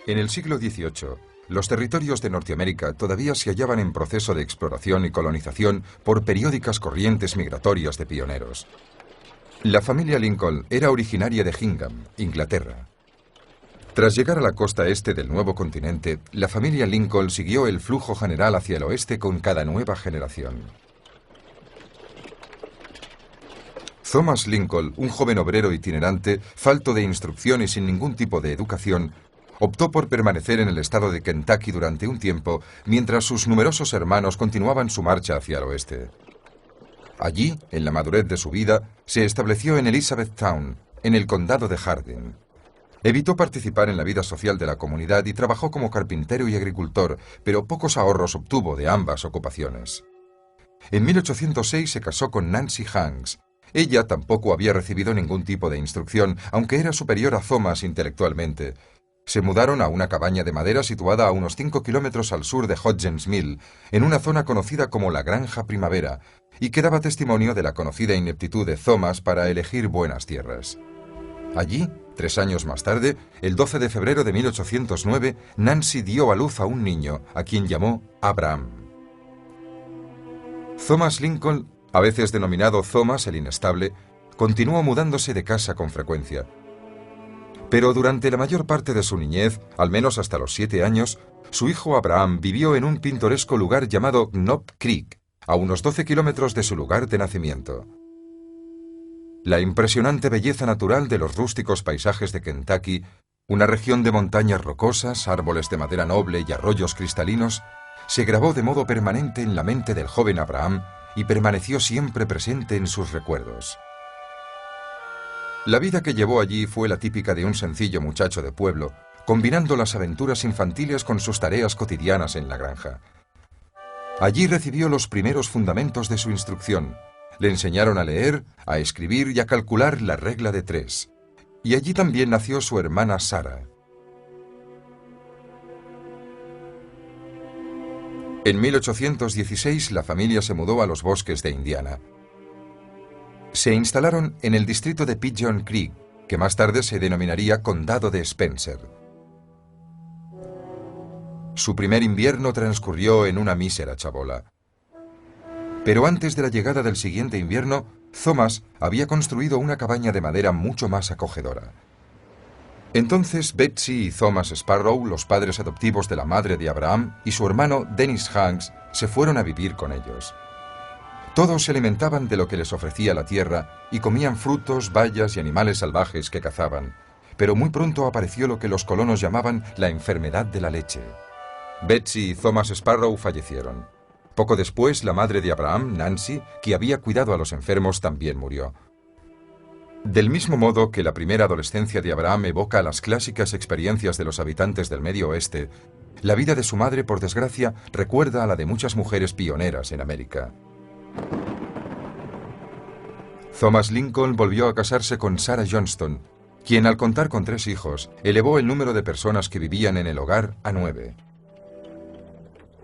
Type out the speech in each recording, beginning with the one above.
En el siglo XVIII, los territorios de Norteamérica todavía se hallaban en proceso de exploración y colonización por periódicas corrientes migratorias de pioneros. La familia Lincoln era originaria de Hingham, Inglaterra. Tras llegar a la costa este del nuevo continente, la familia Lincoln siguió el flujo general hacia el oeste con cada nueva generación. Thomas Lincoln, un joven obrero itinerante, falto de instrucción y sin ningún tipo de educación, optó por permanecer en el estado de Kentucky durante un tiempo, mientras sus numerosos hermanos continuaban su marcha hacia el oeste. Allí, en la madurez de su vida, se estableció en Elizabethtown, en el condado de Hardin. Evitó participar en la vida social de la comunidad y trabajó como carpintero y agricultor, pero pocos ahorros obtuvo de ambas ocupaciones. En 1806 se casó con Nancy Hanks. Ella tampoco había recibido ningún tipo de instrucción, aunque era superior a Thomas intelectualmente. Se mudaron a una cabaña de madera situada a unos 5 kilómetros al sur de Hodgens Mill, en una zona conocida como la Granja Primavera, y que daba testimonio de la conocida ineptitud de Thomas para elegir buenas tierras. Allí, 3 años más tarde, el 12 de febrero de 1809, Nancy dio a luz a un niño, a quien llamó Abraham. Thomas Lincoln, a veces denominado Thomas el Inestable, continuó mudándose de casa con frecuencia. Pero durante la mayor parte de su niñez, al menos hasta los 7 años, su hijo Abraham vivió en un pintoresco lugar llamado Knob Creek, a unos 12 kilómetros de su lugar de nacimiento. La impresionante belleza natural de los rústicos paisajes de Kentucky, una región de montañas rocosas, árboles de madera noble y arroyos cristalinos, se grabó de modo permanente en la mente del joven Abraham y permaneció siempre presente en sus recuerdos. La vida que llevó allí fue la típica de un sencillo muchacho de pueblo, combinando las aventuras infantiles con sus tareas cotidianas en la granja. Allí recibió los primeros fundamentos de su instrucción. Le enseñaron a leer, a escribir y a calcular la regla de 3. Y allí también nació su hermana Sarah. En 1816 la familia se mudó a los bosques de Indiana. Se instalaron en el distrito de Pigeon Creek, que más tarde se denominaría Condado de Spencer. Su primer invierno transcurrió en una mísera chabola. Pero antes de la llegada del siguiente invierno, Thomas había construido una cabaña de madera mucho más acogedora. Entonces Betsy y Thomas Sparrow, los padres adoptivos de la madre de Abraham, y su hermano Dennis Hanks se fueron a vivir con ellos. Todos se alimentaban de lo que les ofrecía la tierra y comían frutos, bayas y animales salvajes que cazaban, pero muy pronto apareció lo que los colonos llamaban la enfermedad de la leche. Betsy y Thomas Sparrow fallecieron. Poco después, la madre de Abraham, Nancy, que había cuidado a los enfermos, también murió. Del mismo modo que la primera adolescencia de Abraham evoca las clásicas experiencias de los habitantes del Medio Oeste, la vida de su madre, por desgracia, recuerda a la de muchas mujeres pioneras en América. Thomas Lincoln volvió a casarse con Sarah Johnston, quien, al contar con 3 hijos, elevó el número de personas que vivían en el hogar a 9.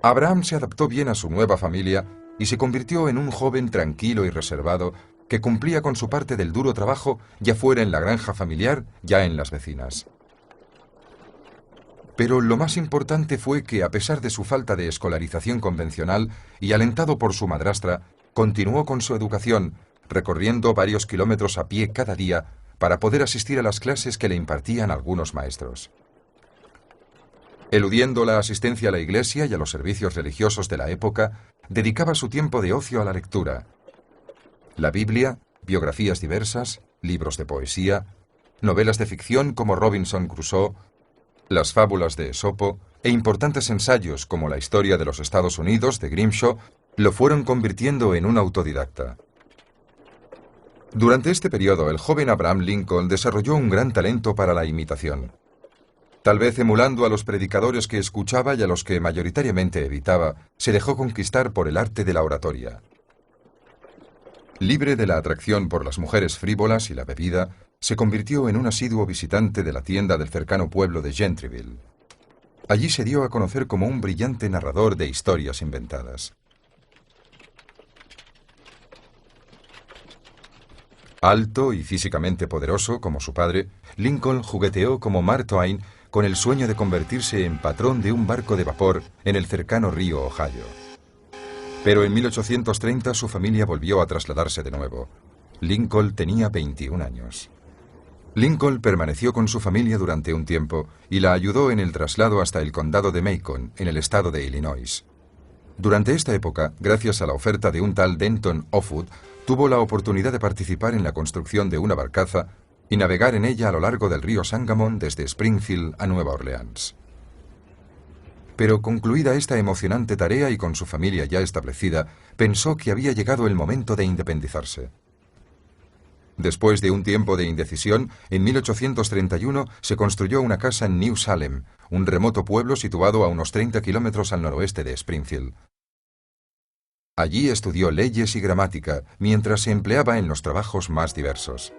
Abraham se adaptó bien a su nueva familia y se convirtió en un joven tranquilo y reservado que cumplía con su parte del duro trabajo, ya fuera en la granja familiar, ya en las vecinas. Pero lo más importante fue que, a pesar de su falta de escolarización convencional y alentado por su madrastra, continuó con su educación, recorriendo varios kilómetros a pie cada día para poder asistir a las clases que le impartían algunos maestros. Eludiendo la asistencia a la iglesia y a los servicios religiosos de la época, dedicaba su tiempo de ocio a la lectura. La Biblia, biografías diversas, libros de poesía, novelas de ficción como Robinson Crusoe, las fábulas de Esopo e importantes ensayos como la historia de los Estados Unidos de Grimshaw lo fueron convirtiendo en un autodidacta. Durante este periodo, el joven Abraham Lincoln desarrolló un gran talento para la imitación. Tal vez emulando a los predicadores que escuchaba y a los que mayoritariamente evitaba, se dejó conquistar por el arte de la oratoria. Libre de la atracción por las mujeres frívolas y la bebida, se convirtió en un asiduo visitante de la tienda del cercano pueblo de Gentryville. Allí se dio a conocer como un brillante narrador de historias inventadas. Alto y físicamente poderoso como su padre, Lincoln jugueteó como Mark Twain con el sueño de convertirse en patrón de un barco de vapor en el cercano río Ohio. Pero en 1830 su familia volvió a trasladarse de nuevo. Lincoln tenía 21 años. Lincoln permaneció con su familia durante un tiempo y la ayudó en el traslado hasta el condado de Macon, en el estado de Illinois. Durante esta época, gracias a la oferta de un tal Denton Offutt, tuvo la oportunidad de participar en la construcción de una barcaza y navegar en ella a lo largo del río Sangamon desde Springfield a Nueva Orleans. Pero concluida esta emocionante tarea y con su familia ya establecida, pensó que había llegado el momento de independizarse. Después de un tiempo de indecisión, en 1831 se construyó una casa en New Salem, un remoto pueblo situado a unos 30 kilómetros al noroeste de Springfield. Allí estudió leyes y gramática, mientras se empleaba en los trabajos más diversos.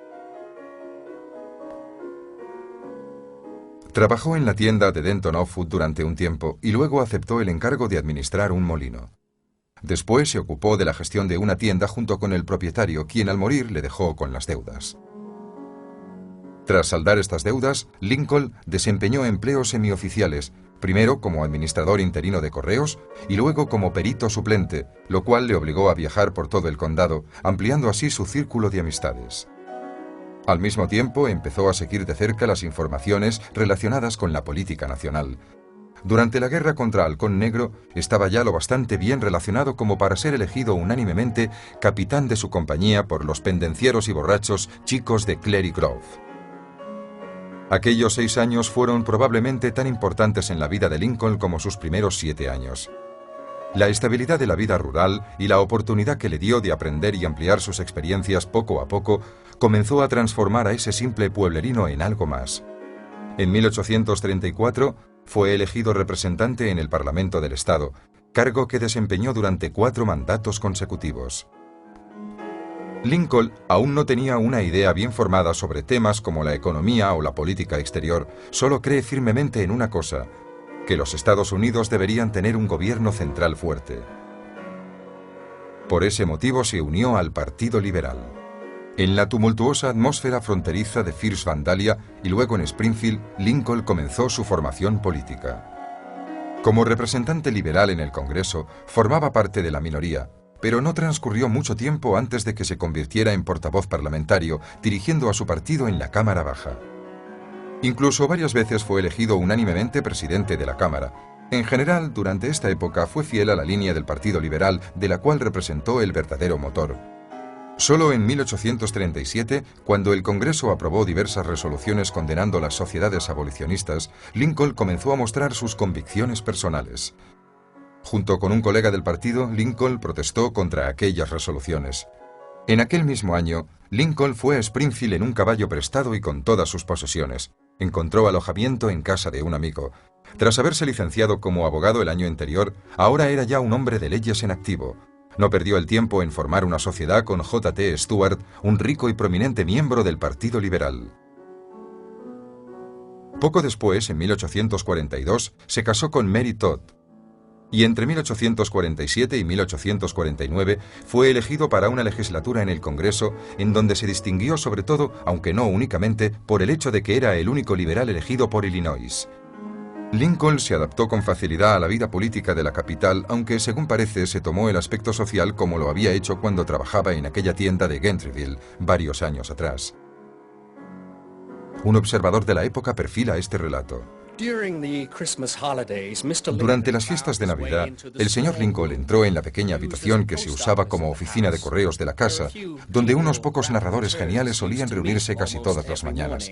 Trabajó en la tienda de Denton Offutt durante un tiempo y luego aceptó el encargo de administrar un molino. Después se ocupó de la gestión de una tienda junto con el propietario, quien al morir le dejó con las deudas. Tras saldar estas deudas, Lincoln desempeñó empleos semioficiales, primero como administrador interino de correos y luego como perito suplente, lo cual le obligó a viajar por todo el condado, ampliando así su círculo de amistades. Al mismo tiempo, empezó a seguir de cerca las informaciones relacionadas con la política nacional. Durante la guerra contra Halcón Negro, estaba ya lo bastante bien relacionado como para ser elegido unánimemente capitán de su compañía por los pendencieros y borrachos chicos de Clary Grove. Aquellos 6 años fueron probablemente tan importantes en la vida de Lincoln como sus primeros 7 años. La estabilidad de la vida rural y la oportunidad que le dio de aprender y ampliar sus experiencias poco a poco comenzó a transformar a ese simple pueblerino en algo más. En 1834 fue elegido representante en el Parlamento del Estado, cargo que desempeñó durante 4 mandatos consecutivos. Lincoln aún no tenía una idea bien formada sobre temas como la economía o la política exterior, solo cree firmemente en una cosa: que los Estados Unidos deberían tener un gobierno central fuerte. Por ese motivo se unió al Partido Liberal. En la tumultuosa atmósfera fronteriza de Fierce Vandalia y luego en Springfield, Lincoln comenzó su formación política. Como representante liberal en el Congreso, formaba parte de la minoría, pero no transcurrió mucho tiempo antes de que se convirtiera en portavoz parlamentario, dirigiendo a su partido en la Cámara Baja. Incluso varias veces fue elegido unánimemente presidente de la Cámara. En general, durante esta época fue fiel a la línea del Partido Liberal, de la cual representó el verdadero motor. Solo en 1837, cuando el Congreso aprobó diversas resoluciones condenando las sociedades abolicionistas, Lincoln comenzó a mostrar sus convicciones personales. Junto con un colega del partido, Lincoln protestó contra aquellas resoluciones. En aquel mismo año, Lincoln fue a Springfield en un caballo prestado y con todas sus posesiones. Encontró alojamiento en casa de un amigo. Tras haberse licenciado como abogado el año anterior, ahora era ya un hombre de leyes en activo. No perdió el tiempo en formar una sociedad con J.T. Stewart, un rico y prominente miembro del Partido Liberal. Poco después, en 1842, se casó con Mary Todd, y entre 1847 y 1849 fue elegido para una legislatura en el Congreso, en donde se distinguió sobre todo, aunque no únicamente, por el hecho de que era el único liberal elegido por Illinois. Lincoln se adaptó con facilidad a la vida política de la capital, aunque según parece se tomó el aspecto social como lo había hecho cuando trabajaba en aquella tienda de Gentryville varios años atrás. Un observador de la época perfila este relato. Durante las fiestas de Navidad, el señor Lincoln entró en la pequeña habitación que se usaba como oficina de correos de la casa, donde unos pocos narradores geniales solían reunirse casi todas las mañanas,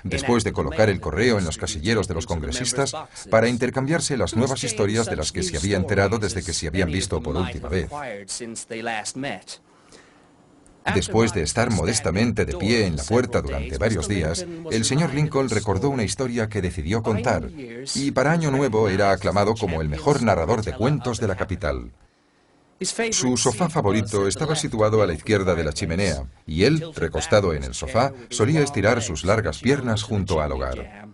después de colocar el correo en los casilleros de los congresistas para intercambiarse las nuevas historias de las que se había enterado desde que se habían visto por última vez. Después de estar modestamente de pie en la puerta durante varios días, el señor Lincoln recordó una historia que decidió contar, y para Año Nuevo era aclamado como el mejor narrador de cuentos de la capital. Su sofá favorito estaba situado a la izquierda de la chimenea, y él, recostado en el sofá, solía estirar sus largas piernas junto al hogar.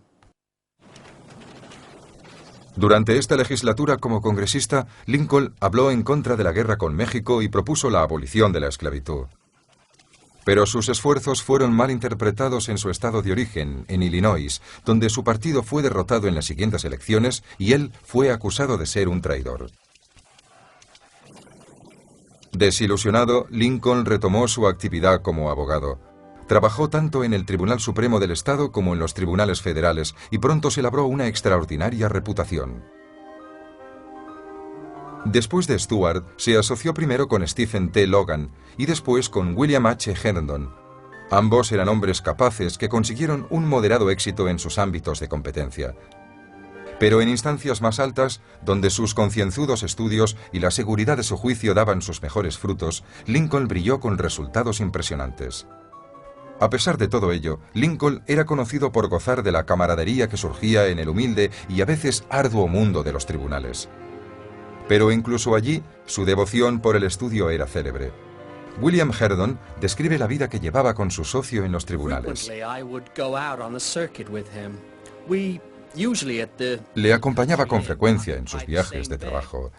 Durante esta legislatura como congresista, Lincoln habló en contra de la guerra con México y propuso la abolición de la esclavitud. Pero sus esfuerzos fueron mal interpretados en su estado de origen, en Illinois, donde su partido fue derrotado en las siguientes elecciones y él fue acusado de ser un traidor. Desilusionado, Lincoln retomó su actividad como abogado. Trabajó tanto en el Tribunal Supremo del Estado como en los tribunales federales y pronto se labró una extraordinaria reputación. Después de Stuart, se asoció primero con Stephen T. Logan y después con William H. Herndon. Ambos eran hombres capaces que consiguieron un moderado éxito en sus ámbitos de competencia. Pero en instancias más altas, donde sus concienzudos estudios y la seguridad de su juicio daban sus mejores frutos, Lincoln brilló con resultados impresionantes. A pesar de todo ello, Lincoln era conocido por gozar de la camaradería que surgía en el humilde y a veces arduo mundo de los tribunales. Pero incluso allí, su devoción por el estudio era célebre. William Herndon describe la vida que llevaba con su socio en los tribunales. Le acompañaba con frecuencia en sus viajes de trabajo.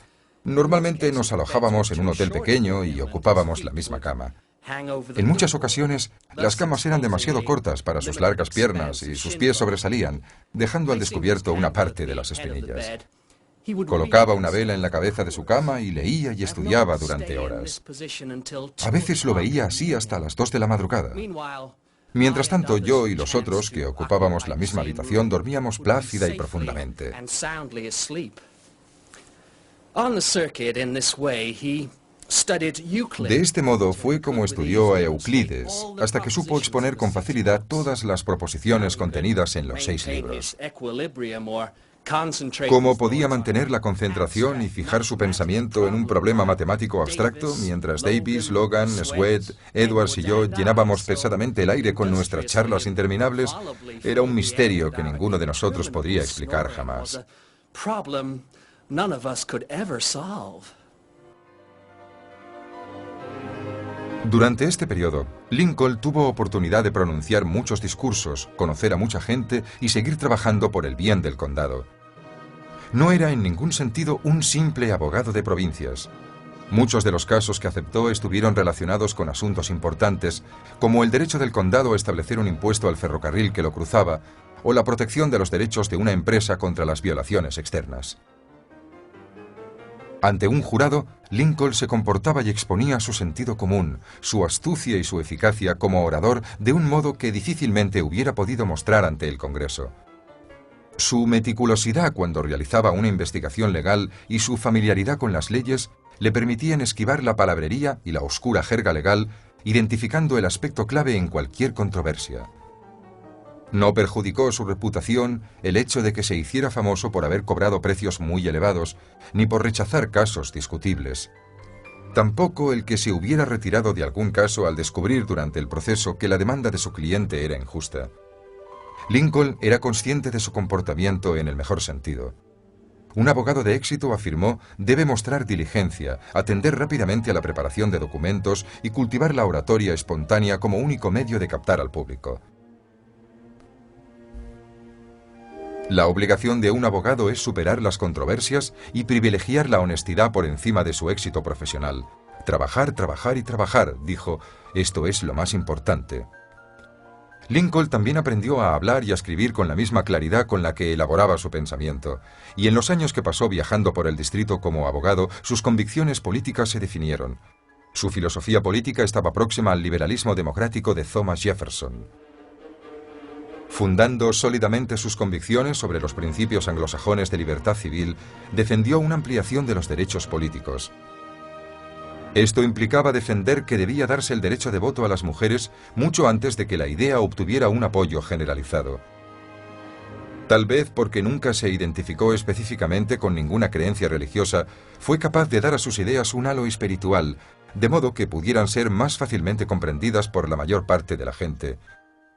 Normalmente nos alojábamos en un hotel pequeño y ocupábamos la misma cama. En muchas ocasiones, las camas eran demasiado cortas para sus largas piernas y sus pies sobresalían, dejando al descubierto una parte de las espinillas. Colocaba una vela en la cabeza de su cama y leía y estudiaba durante horas. A veces lo veía así hasta las 2 de la madrugada. Mientras tanto, yo y los otros, que ocupábamos la misma habitación, dormíamos plácida y profundamente. De este modo fue como estudió a Euclides, hasta que supo exponer con facilidad todas las proposiciones contenidas en los 6 libros. Cómo podía mantener la concentración y fijar su pensamiento en un problema matemático abstracto, mientras Davis, Logan, Sweat, Edwards y yo llenábamos pesadamente el aire con nuestras charlas interminables, era un misterio que ninguno de nosotros podría explicar jamás. Durante este periodo, Lincoln tuvo oportunidad de pronunciar muchos discursos, conocer a mucha gente y seguir trabajando por el bien del condado. No era en ningún sentido un simple abogado de provincias. Muchos de los casos que aceptó estuvieron relacionados con asuntos importantes, como el derecho del condado a establecer un impuesto al ferrocarril que lo cruzaba, o la protección de los derechos de una empresa contra las violaciones externas. Ante un jurado, Lincoln se comportaba y exponía su sentido común, su astucia y su eficacia como orador de un modo que difícilmente hubiera podido mostrar ante el Congreso. Su meticulosidad cuando realizaba una investigación legal y su familiaridad con las leyes le permitían esquivar la palabrería y la oscura jerga legal, identificando el aspecto clave en cualquier controversia. No perjudicó su reputación el hecho de que se hiciera famoso por haber cobrado precios muy elevados, ni por rechazar casos discutibles. Tampoco el que se hubiera retirado de algún caso al descubrir durante el proceso que la demanda de su cliente era injusta. Lincoln era consciente de su comportamiento en el mejor sentido. Un abogado de éxito, afirmó, debe mostrar diligencia, atender rápidamente a la preparación de documentos y cultivar la oratoria espontánea como único medio de captar al público. La obligación de un abogado es superar las controversias y privilegiar la honestidad por encima de su éxito profesional. Trabajar, trabajar y trabajar, dijo, esto es lo más importante. Lincoln también aprendió a hablar y a escribir con la misma claridad con la que elaboraba su pensamiento, y en los años que pasó viajando por el distrito como abogado, sus convicciones políticas se definieron. Su filosofía política estaba próxima al liberalismo democrático de Thomas Jefferson. Fundando sólidamente sus convicciones sobre los principios anglosajones de libertad civil, defendió una ampliación de los derechos políticos. Esto implicaba defender que debía darse el derecho de voto a las mujeres mucho antes de que la idea obtuviera un apoyo generalizado. Tal vez porque nunca se identificó específicamente con ninguna creencia religiosa, fue capaz de dar a sus ideas un halo espiritual, de modo que pudieran ser más fácilmente comprendidas por la mayor parte de la gente.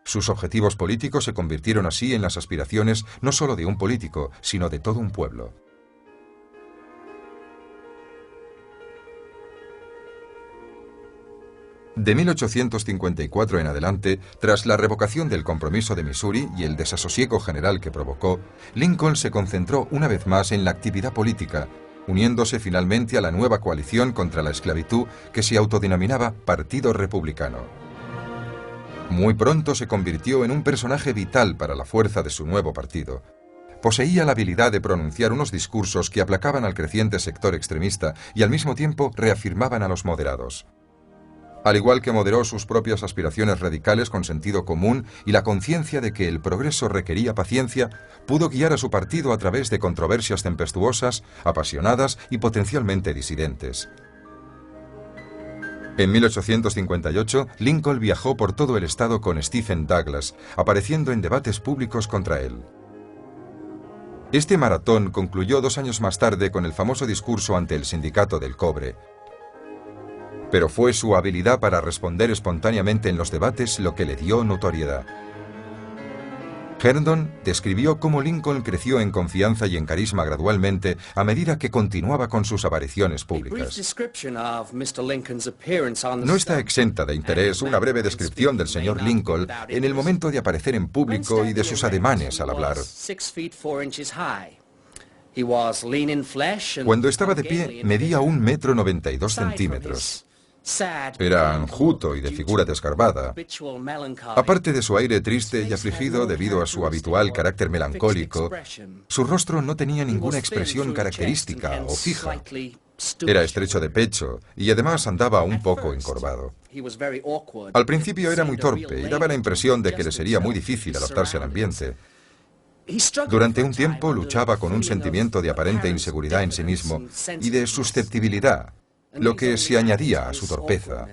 Sus objetivos políticos se convirtieron así en las aspiraciones no solo de un político, sino de todo un pueblo. De 1854 en adelante, tras la revocación del Compromiso de Missouri y el desasosiego general que provocó, Lincoln se concentró una vez más en la actividad política, uniéndose finalmente a la nueva coalición contra la esclavitud que se autodenominaba Partido Republicano. Muy pronto se convirtió en un personaje vital para la fuerza de su nuevo partido. Poseía la habilidad de pronunciar unos discursos que aplacaban al creciente sector extremista y al mismo tiempo reafirmaban a los moderados. Al igual que moderó sus propias aspiraciones radicales con sentido común y la conciencia de que el progreso requería paciencia, pudo guiar a su partido a través de controversias tempestuosas, apasionadas y potencialmente disidentes. En 1858, Lincoln viajó por todo el estado con Stephen Douglas, apareciendo en debates públicos contra él. Este maratón concluyó 2 años más tarde con el famoso discurso ante el Sindicato del Cobre. Pero fue su habilidad para responder espontáneamente en los debates lo que le dio notoriedad. Herndon describió cómo Lincoln creció en confianza y en carisma gradualmente a medida que continuaba con sus apariciones públicas. No está exenta de interés una breve descripción del señor Lincoln en el momento de aparecer en público y de sus ademanes al hablar. Cuando estaba de pie, medía 1,92 m. Era enjuto y de figura desgarbada. Aparte de su aire triste y afligido debido a su habitual carácter melancólico, su rostro no tenía ninguna expresión característica o fija. Era estrecho de pecho y además andaba un poco encorvado. Al principio era muy torpe y daba la impresión de que le sería muy difícil adaptarse al ambiente. Durante un tiempo luchaba con un sentimiento de aparente inseguridad en sí mismo y de susceptibilidad, lo que se añadía a su torpeza.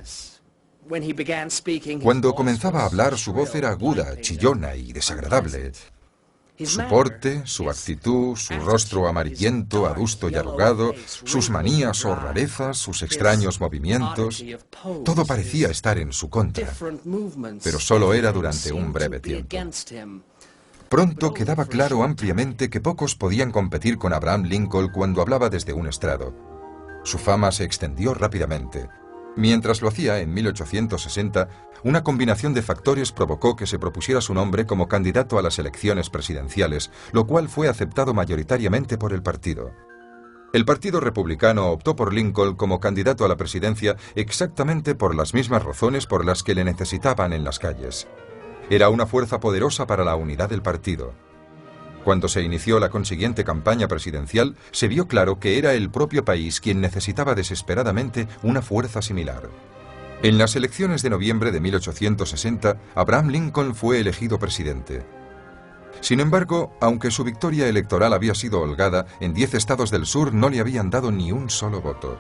Cuando comenzaba a hablar, su voz era aguda, chillona y desagradable. Su porte, su actitud, su rostro amarillento, adusto y arrugado, sus manías o rarezas, sus extraños movimientos, todo parecía estar en su contra, pero solo era durante un breve tiempo. Pronto quedaba claro ampliamente que pocos podían competir con Abraham Lincoln cuando hablaba desde un estrado. Su fama se extendió rápidamente. Mientras lo hacía en 1860, una combinación de factores provocó que se propusiera su nombre como candidato a las elecciones presidenciales, lo cual fue aceptado mayoritariamente por el partido. El Partido Republicano optó por Lincoln como candidato a la presidencia exactamente por las mismas razones por las que le necesitaban en las calles. Era una fuerza poderosa para la unidad del partido. Cuando se inició la consiguiente campaña presidencial, se vio claro que era el propio país quien necesitaba desesperadamente una fuerza similar. En las elecciones de noviembre de 1860, Abraham Lincoln fue elegido presidente. Sin embargo, aunque su victoria electoral había sido holgada, en 10 estados del sur no le habían dado ni un solo voto.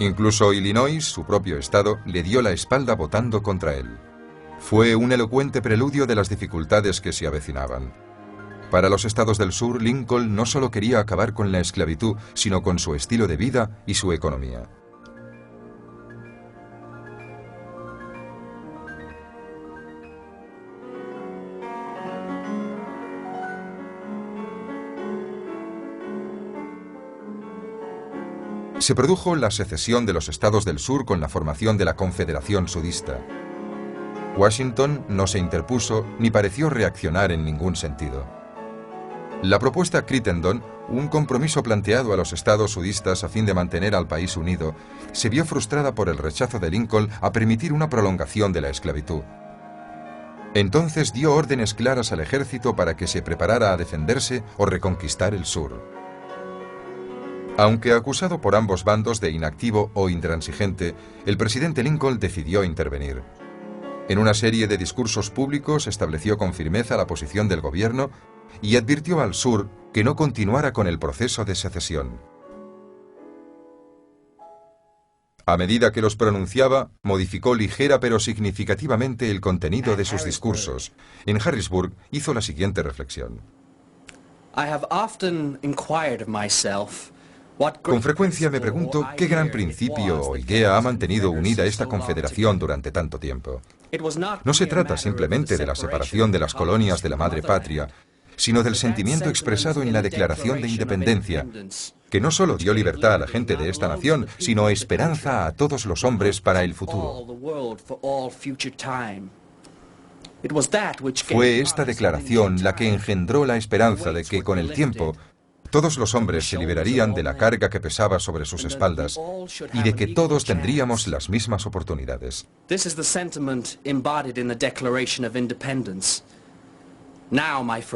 Incluso Illinois, su propio estado, le dio la espalda votando contra él. Fue un elocuente preludio de las dificultades que se avecinaban. Para los estados del sur, Lincoln no solo quería acabar con la esclavitud, sino con su estilo de vida y su economía. Se produjo la secesión de los estados del sur con la formación de la Confederación Sudista. Washington no se interpuso ni pareció reaccionar en ningún sentido. La propuesta Crittenden, un compromiso planteado a los estados sudistas a fin de mantener al país unido, se vio frustrada por el rechazo de Lincoln a permitir una prolongación de la esclavitud. Entonces dio órdenes claras al ejército para que se preparara a defenderse o reconquistar el sur. Aunque acusado por ambos bandos de inactivo o intransigente, el presidente Lincoln decidió intervenir. En una serie de discursos públicos estableció con firmeza la posición del gobierno y advirtió al sur que no continuara con el proceso de secesión. A medida que los pronunciaba, modificó ligera pero significativamente el contenido de sus discursos. En Harrisburg hizo la siguiente reflexión. Con frecuencia me pregunto qué gran principio o idea ha mantenido unida esta confederación durante tanto tiempo. No se trata simplemente de la separación de las colonias de la madre patria, sino del sentimiento expresado en la Declaración de Independencia, que no solo dio libertad a la gente de esta nación, sino esperanza a todos los hombres para el futuro. Fue esta declaración la que engendró la esperanza de que, con el tiempo, Todos los hombres se liberarían de la carga que pesaba sobre sus espaldas y de que todos tendríamos las mismas oportunidades.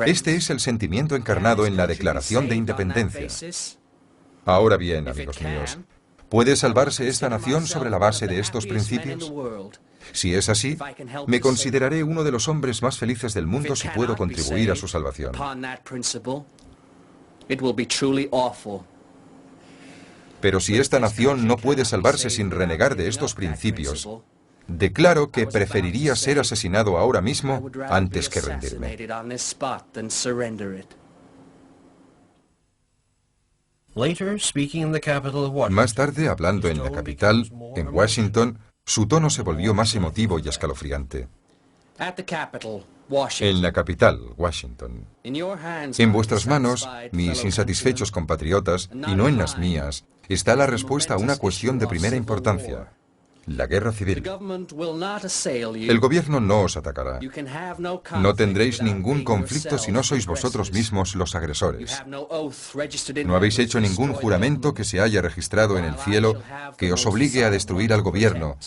Este es el sentimiento encarnado en la Declaración de Independencia. Ahora bien, amigos míos, ¿puede salvarse esta nación sobre la base de estos principios? Si es así, me consideraré uno de los hombres más felices del mundo si puedo contribuir a su salvación. Pero si esta nación no puede salvarse sin renegar de estos principios, declaro que preferiría ser asesinado ahora mismo antes que rendirme. Más tarde, hablando en la capital, en Washington, su tono se volvió más emotivo y escalofriante. En la capital, Washington. En vuestras manos, mis insatisfechos compatriotas, y no en las mías, está la respuesta a una cuestión de primera importancia: la guerra civil. El gobierno no os atacará. No tendréis ningún conflicto si no sois vosotros mismos los agresores. No habéis hecho ningún juramento que se haya registrado en el cielo que os obligue a destruir al gobierno,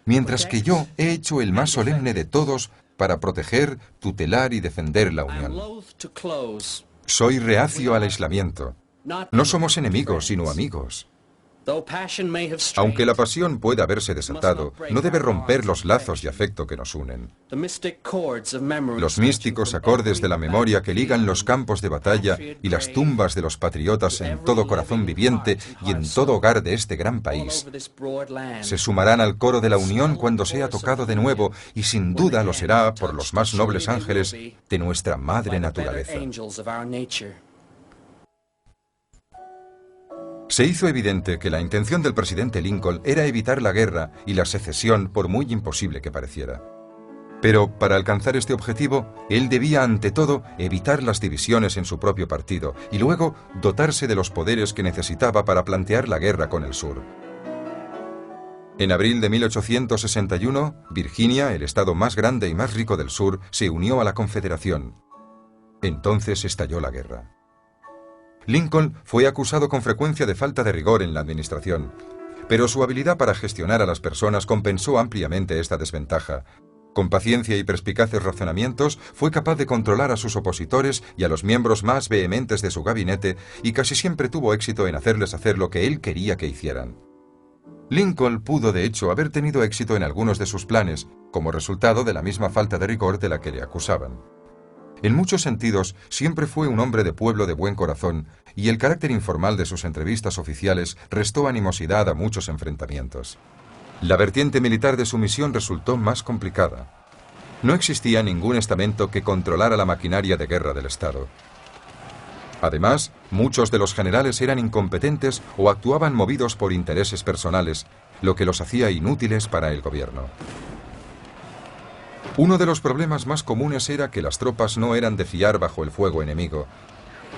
mientras que yo he hecho el más solemne de todos para proteger, tutelar y defender la unión. Soy reacio al aislamiento. No somos enemigos, sino amigos. Aunque la pasión pueda haberse desatado, no debe romper los lazos de afecto que nos unen. Los místicos acordes de la memoria que ligan los campos de batalla y las tumbas de los patriotas en todo corazón viviente y en todo hogar de este gran país se sumarán al coro de la unión cuando sea tocado de nuevo, y sin duda lo será por los más nobles ángeles de nuestra madre naturaleza. Se hizo evidente que la intención del presidente Lincoln era evitar la guerra y la secesión, por muy imposible que pareciera. Pero para alcanzar este objetivo, él debía ante todo evitar las divisiones en su propio partido y luego dotarse de los poderes que necesitaba para plantear la guerra con el sur. En abril de 1861, Virginia, el estado más grande y más rico del sur, se unió a la Confederación. Entonces estalló la guerra. Lincoln fue acusado con frecuencia de falta de rigor en la administración, pero su habilidad para gestionar a las personas compensó ampliamente esta desventaja. Con paciencia y perspicaces razonamientos, fue capaz de controlar a sus opositores y a los miembros más vehementes de su gabinete, y casi siempre tuvo éxito en hacerles hacer lo que él quería que hicieran. Lincoln pudo, de hecho, haber tenido éxito en algunos de sus planes, como resultado de la misma falta de rigor de la que le acusaban. En muchos sentidos, siempre fue un hombre de pueblo de buen corazón, y el carácter informal de sus entrevistas oficiales restó animosidad a muchos enfrentamientos. La vertiente militar de su misión resultó más complicada. No existía ningún estamento que controlara la maquinaria de guerra del Estado. Además, muchos de los generales eran incompetentes o actuaban movidos por intereses personales, lo que los hacía inútiles para el gobierno. Uno de los problemas más comunes era que las tropas no eran de fiar bajo el fuego enemigo.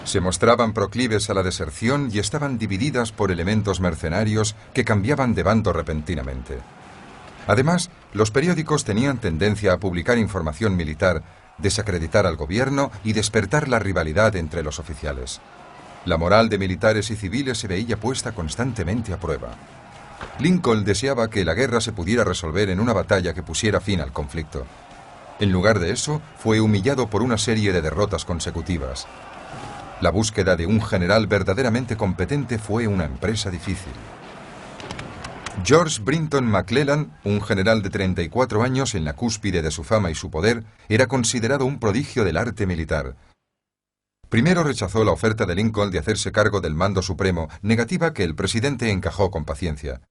Se mostraban proclives a la deserción y estaban divididas por elementos mercenarios que cambiaban de bando repentinamente. Además, los periódicos tenían tendencia a publicar información militar, desacreditar al gobierno y despertar la rivalidad entre los oficiales. La moral de militares y civiles se veía puesta constantemente a prueba. Lincoln deseaba que la guerra se pudiera resolver en una batalla que pusiera fin al conflicto. En lugar de eso, fue humillado por una serie de derrotas consecutivas. La búsqueda de un general verdaderamente competente fue una empresa difícil. George Brinton McClellan, un general de 34 años en la cúspide de su fama y su poder, era considerado un prodigio del arte militar. Primero rechazó la oferta de Lincoln de hacerse cargo del mando supremo, negativa que el presidente encajó con paciencia.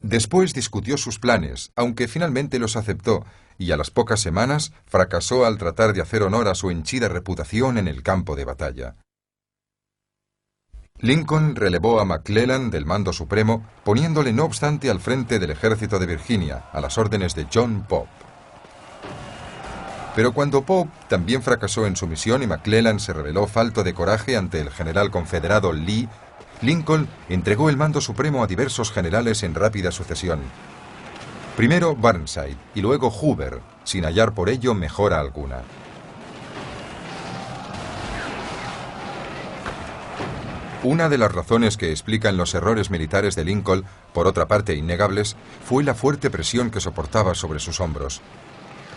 Después discutió sus planes, aunque finalmente los aceptó, y a las pocas semanas fracasó al tratar de hacer honor a su henchida reputación en el campo de batalla. Lincoln relevó a McClellan del mando supremo, poniéndole no obstante al frente del ejército de Virginia, a las órdenes de John Pope. Pero cuando Pope también fracasó en su misión y McClellan se reveló falto de coraje ante el general confederado Lee, Lincoln entregó el mando supremo a diversos generales en rápida sucesión. Primero Burnside y luego Hoover, sin hallar por ello mejora alguna. Una de las razones que explican los errores militares de Lincoln, por otra parte innegables, fue la fuerte presión que soportaba sobre sus hombros.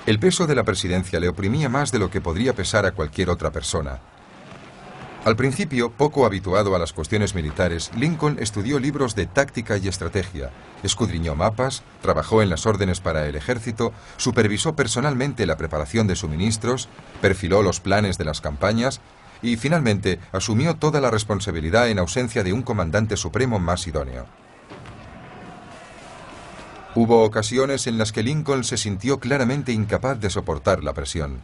El peso de la presidencia le oprimía más de lo que podría pesar a cualquier otra persona. Al principio, poco habituado a las cuestiones militares, Lincoln estudió libros de táctica y estrategia, escudriñó mapas, trabajó en las órdenes para el ejército, supervisó personalmente la preparación de suministros, perfiló los planes de las campañas y, finalmente, asumió toda la responsabilidad en ausencia de un comandante supremo más idóneo. Hubo ocasiones en las que Lincoln se sintió claramente incapaz de soportar la presión.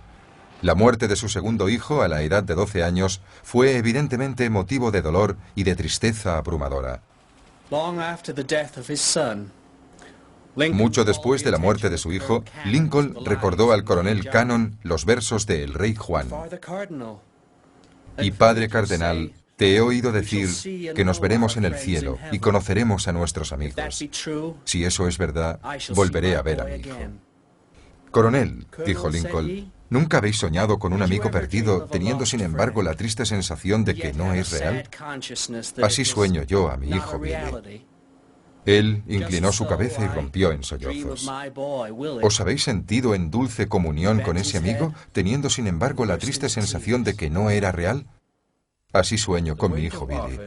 La muerte de su segundo hijo, a la edad de 12 años, fue evidentemente motivo de dolor y de tristeza abrumadora. Mucho después de la muerte de su hijo, Lincoln recordó al coronel Cannon los versos de El Rey Juan. Y Padre Cardenal, te he oído decir que nos veremos en el cielo y conoceremos a nuestros amigos. Si eso es verdad, volveré a ver a mi hijo. Coronel, dijo Lincoln, ¿nunca habéis soñado con un amigo perdido, teniendo sin embargo la triste sensación de que no es real? Así sueño yo a mi hijo Billy. Él inclinó su cabeza y rompió en sollozos. ¿Os habéis sentido en dulce comunión con ese amigo, teniendo sin embargo la triste sensación de que no era real? Así sueño con mi hijo Billy.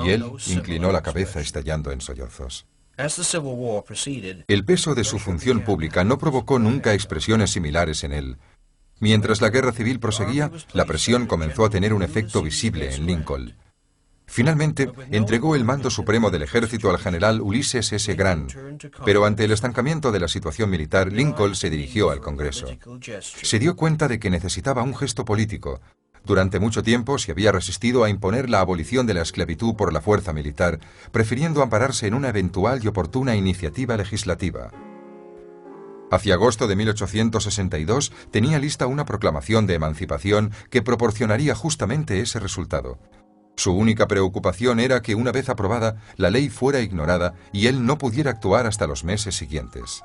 Y él inclinó la cabeza estallando en sollozos. El peso de su función pública no provocó nunca expresiones similares en él. Mientras la guerra civil proseguía, la presión comenzó a tener un efecto visible en Lincoln. Finalmente, entregó el mando supremo del ejército al general Ulysses S. Grant, pero ante el estancamiento de la situación militar, Lincoln se dirigió al Congreso. Se dio cuenta de que necesitaba un gesto político. Durante mucho tiempo se había resistido a imponer la abolición de la esclavitud por la fuerza militar, prefiriendo ampararse en una eventual y oportuna iniciativa legislativa. Hacia agosto de 1862 tenía lista una proclamación de emancipación que proporcionaría justamente ese resultado. Su única preocupación era que, una vez aprobada, la ley fuera ignorada y él no pudiera actuar hasta los meses siguientes.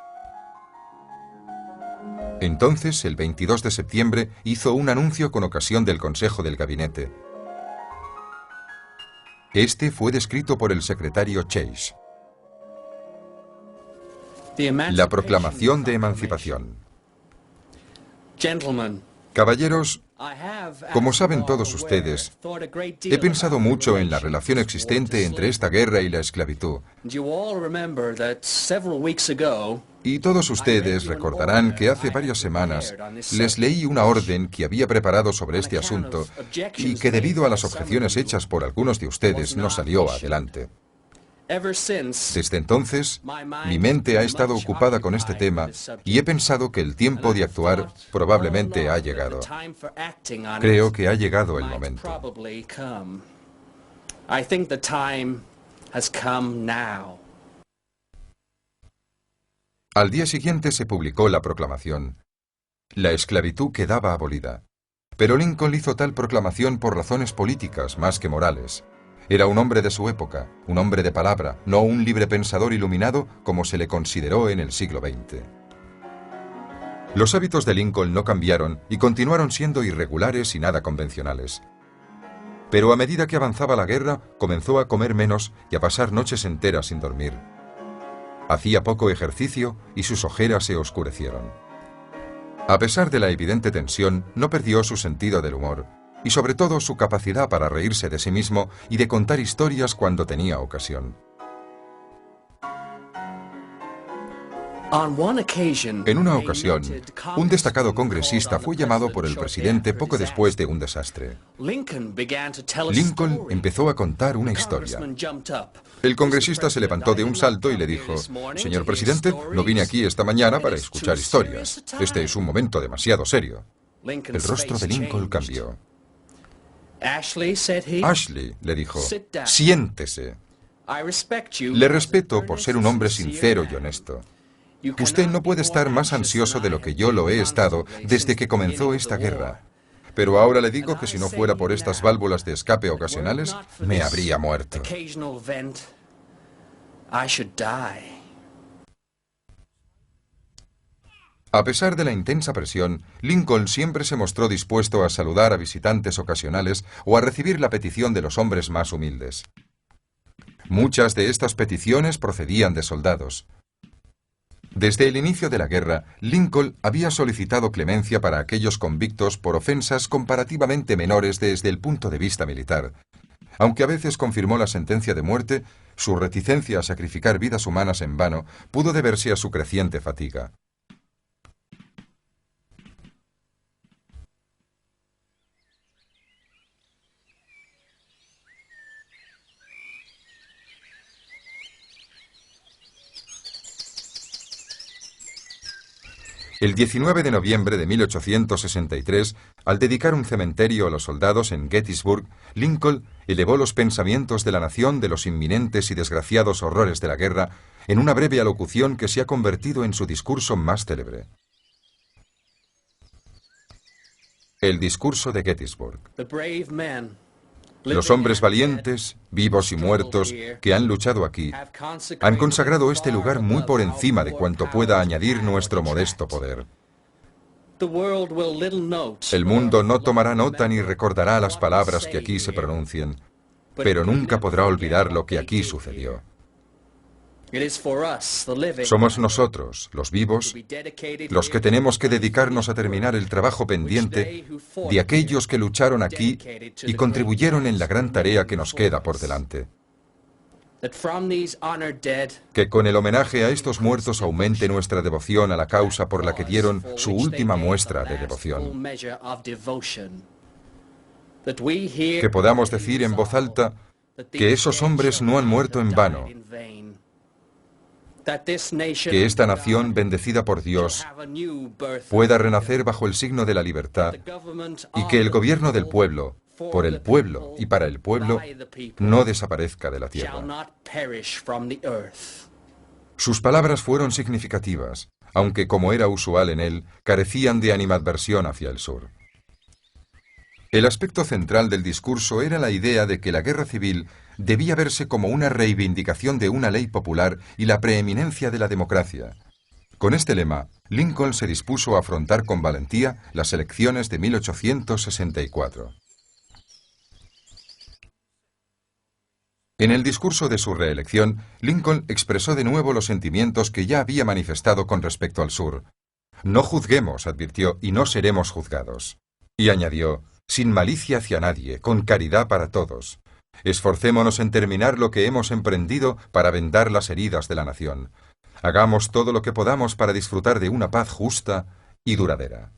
Entonces, el 22 de septiembre, hizo un anuncio con ocasión del Consejo del Gabinete. Este fue descrito por el secretario Chase. La proclamación de emancipación. Caballeros, como saben todos ustedes, he pensado mucho en la relación existente entre esta guerra y la esclavitud. Y todos ustedes recordarán que hace varias semanas les leí una orden que había preparado sobre este asunto y que, debido a las objeciones hechas por algunos de ustedes, no salió adelante. Desde entonces, mi mente ha estado ocupada con este tema y he pensado que el tiempo de actuar probablemente ha llegado. Creo que ha llegado el momento. Al día siguiente se publicó la proclamación. La esclavitud quedaba abolida. Pero Lincoln hizo tal proclamación por razones políticas más que morales. Era un hombre de su época, un hombre de palabra, no un librepensador iluminado como se le consideró en el siglo XX. Los hábitos de Lincoln no cambiaron y continuaron siendo irregulares y nada convencionales. Pero a medida que avanzaba la guerra, comenzó a comer menos y a pasar noches enteras sin dormir. Hacía poco ejercicio y sus ojeras se oscurecieron. A pesar de la evidente tensión, no perdió su sentido del humor y sobre todo su capacidad para reírse de sí mismo y de contar historias cuando tenía ocasión. En una ocasión, un destacado congresista fue llamado por el presidente poco después de un desastre. Lincoln empezó a contar una historia. El congresista se levantó de un salto y le dijo: «Señor presidente, no vine aquí esta mañana para escuchar historias. Este es un momento demasiado serio». El rostro de Lincoln cambió. «Ashley», le dijo, «siéntese. Le respeto por ser un hombre sincero y honesto. Usted no puede estar más ansioso de lo que yo lo he estado desde que comenzó esta guerra. Pero ahora le digo que si no fuera por estas válvulas de escape ocasionales, me habría muerto». A pesar de la intensa presión, Lincoln siempre se mostró dispuesto a saludar a visitantes ocasionales o a recibir la petición de los hombres más humildes. Muchas de estas peticiones procedían de soldados. Desde el inicio de la guerra, Lincoln había solicitado clemencia para aquellos convictos por ofensas comparativamente menores desde el punto de vista militar. Aunque a veces confirmó la sentencia de muerte, su reticencia a sacrificar vidas humanas en vano pudo deberse a su creciente fatiga. El 19 de noviembre de 1863, al dedicar un cementerio a los soldados en Gettysburg, Lincoln elevó los pensamientos de la nación de los inminentes y desgraciados horrores de la guerra en una breve alocución que se ha convertido en su discurso más célebre. El discurso de Gettysburg. Los hombres valientes, vivos y muertos, que han luchado aquí, han consagrado este lugar muy por encima de cuanto pueda añadir nuestro modesto poder. El mundo no tomará nota ni recordará las palabras que aquí se pronuncien, pero nunca podrá olvidar lo que aquí sucedió. Somos nosotros, los vivos, los que tenemos que dedicarnos a terminar el trabajo pendiente de aquellos que lucharon aquí y contribuyeron en la gran tarea que nos queda por delante. Que con el homenaje a estos muertos aumente nuestra devoción a la causa por la que dieron su última muestra de devoción. Que podamos decir en voz alta que esos hombres no han muerto en vano. Que esta nación, bendecida por Dios, pueda renacer bajo el signo de la libertad y que el gobierno del pueblo, por el pueblo y para el pueblo, no desaparezca de la tierra. Sus palabras fueron significativas, aunque, como era usual en él, carecían de animadversión hacia el sur. El aspecto central del discurso era la idea de que la guerra civil debía verse como una reivindicación de una ley popular y la preeminencia de la democracia. Con este lema, Lincoln se dispuso a afrontar con valentía las elecciones de 1864. En el discurso de su reelección, Lincoln expresó de nuevo los sentimientos que ya había manifestado con respecto al sur. No juzguemos, advirtió, y no seremos juzgados. Y añadió, sin malicia hacia nadie, con caridad para todos. Esforcémonos en terminar lo que hemos emprendido para vendar las heridas de la nación. Hagamos todo lo que podamos para disfrutar de una paz justa y duradera.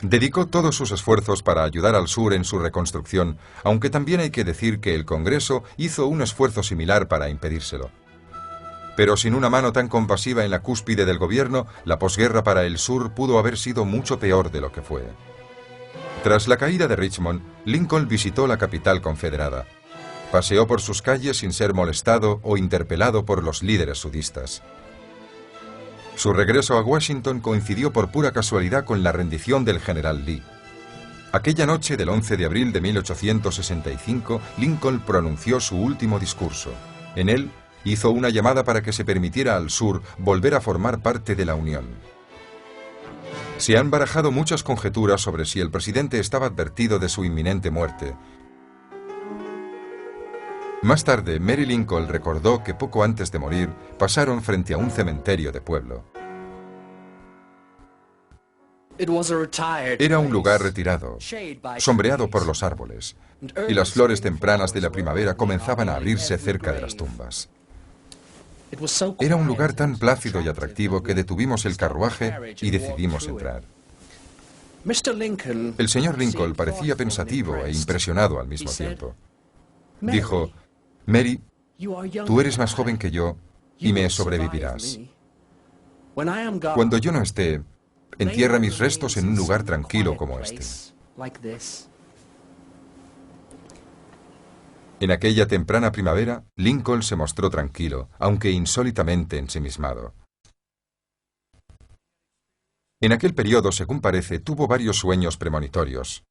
Dedicó todos sus esfuerzos para ayudar al sur en su reconstrucción, aunque también hay que decir que el Congreso hizo un esfuerzo similar para impedírselo. Pero sin una mano tan compasiva en la cúspide del gobierno, la posguerra para el sur pudo haber sido mucho peor de lo que fue. Tras la caída de Richmond, Lincoln visitó la capital confederada. Paseó por sus calles sin ser molestado o interpelado por los líderes sudistas. Su regreso a Washington coincidió por pura casualidad con la rendición del general Lee. Aquella noche del 11 de abril de 1865, Lincoln pronunció su último discurso. En él, hizo una llamada para que se permitiera al sur volver a formar parte de la Unión. Se han barajado muchas conjeturas sobre si el presidente estaba advertido de su inminente muerte. Más tarde, Mary Lincoln recordó que poco antes de morir pasaron frente a un cementerio de pueblo. Era un lugar retirado, sombreado por los árboles, y las flores tempranas de la primavera comenzaban a abrirse cerca de las tumbas. Era un lugar tan plácido y atractivo que detuvimos el carruaje y decidimos entrar. El señor Lincoln parecía pensativo e impresionado al mismo tiempo. Dijo, Mary, tú eres más joven que yo y me sobrevivirás. Cuando yo no esté, entierra mis restos en un lugar tranquilo como este. En aquella temprana primavera, Lincoln se mostró tranquilo, aunque insólitamente ensimismado. En aquel periodo, según parece, tuvo varios sueños premonitorios.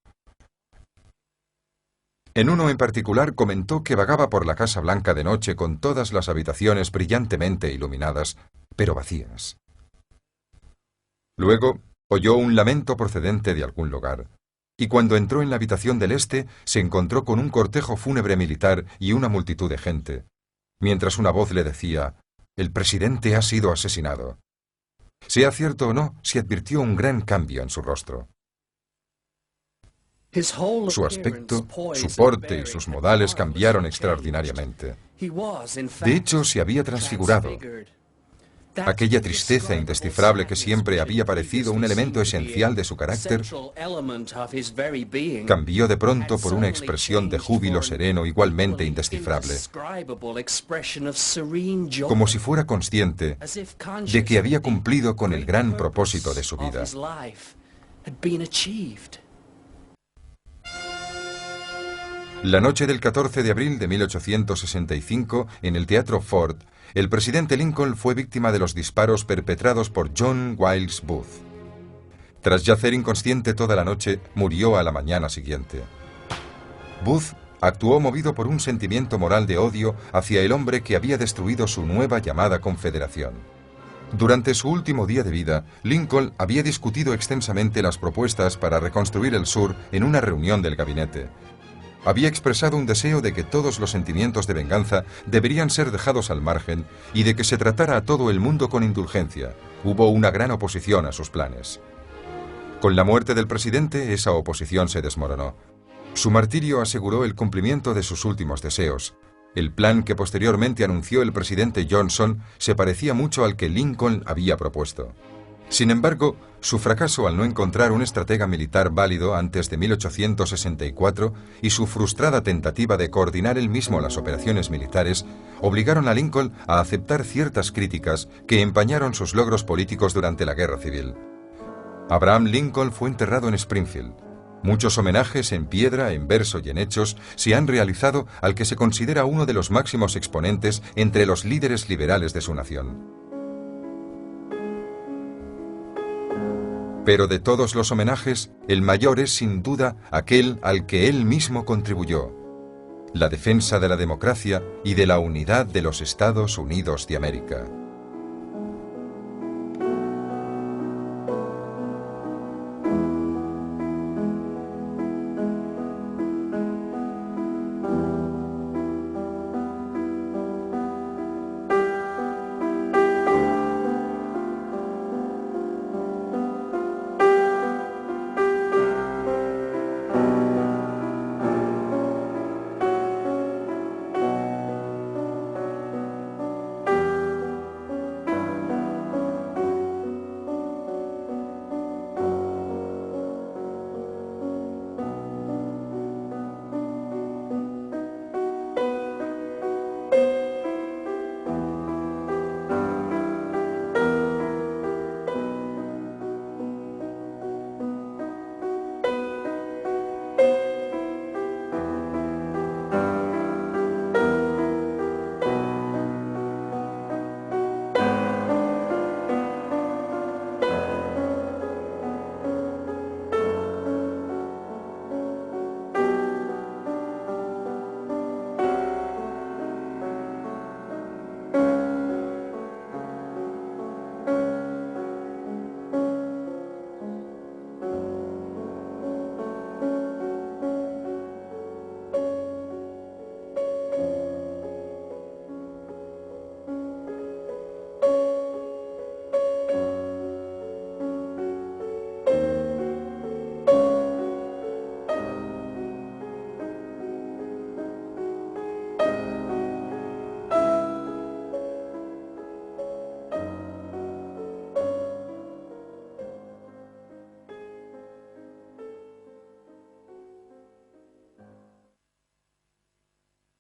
En uno en particular comentó que vagaba por la Casa Blanca de noche con todas las habitaciones brillantemente iluminadas, pero vacías. Luego oyó un lamento procedente de algún lugar, y cuando entró en la habitación del este se encontró con un cortejo fúnebre militar y una multitud de gente, mientras una voz le decía: «El presidente ha sido asesinado». Sea cierto o no, se advirtió un gran cambio en su rostro. Su aspecto, su porte y sus modales cambiaron extraordinariamente. De hecho, se había transfigurado. Aquella tristeza indescifrable que siempre había parecido un elemento esencial de su carácter cambió de pronto por una expresión de júbilo sereno igualmente indescifrable, como si fuera consciente de que había cumplido con el gran propósito de su vida. La noche del 14 de abril de 1865, en el Teatro Ford, el presidente Lincoln fue víctima de los disparos perpetrados por John Wilkes Booth. Tras yacer inconsciente toda la noche, murió a la mañana siguiente. Booth actuó movido por un sentimiento moral de odio hacia el hombre que había destruido su nueva llamada Confederación. Durante su último día de vida, Lincoln había discutido extensamente las propuestas para reconstruir el sur en una reunión del gabinete. Había expresado un deseo de que todos los sentimientos de venganza deberían ser dejados al margen y de que se tratara a todo el mundo con indulgencia. Hubo una gran oposición a sus planes. Con la muerte del presidente, esa oposición se desmoronó. Su martirio aseguró el cumplimiento de sus últimos deseos. El plan que posteriormente anunció el presidente Johnson se parecía mucho al que Lincoln había propuesto. Sin embargo, su fracaso al no encontrar un estratega militar válido antes de 1864 y su frustrada tentativa de coordinar él mismo las operaciones militares obligaron a Lincoln a aceptar ciertas críticas que empañaron sus logros políticos durante la Guerra Civil. Abraham Lincoln fue enterrado en Springfield. Muchos homenajes en piedra, en verso y en hechos se han realizado al que se considera uno de los máximos exponentes entre los líderes liberales de su nación. Pero de todos los homenajes, el mayor es sin duda aquel al que él mismo contribuyó: la defensa de la democracia y de la unidad de los Estados Unidos de América.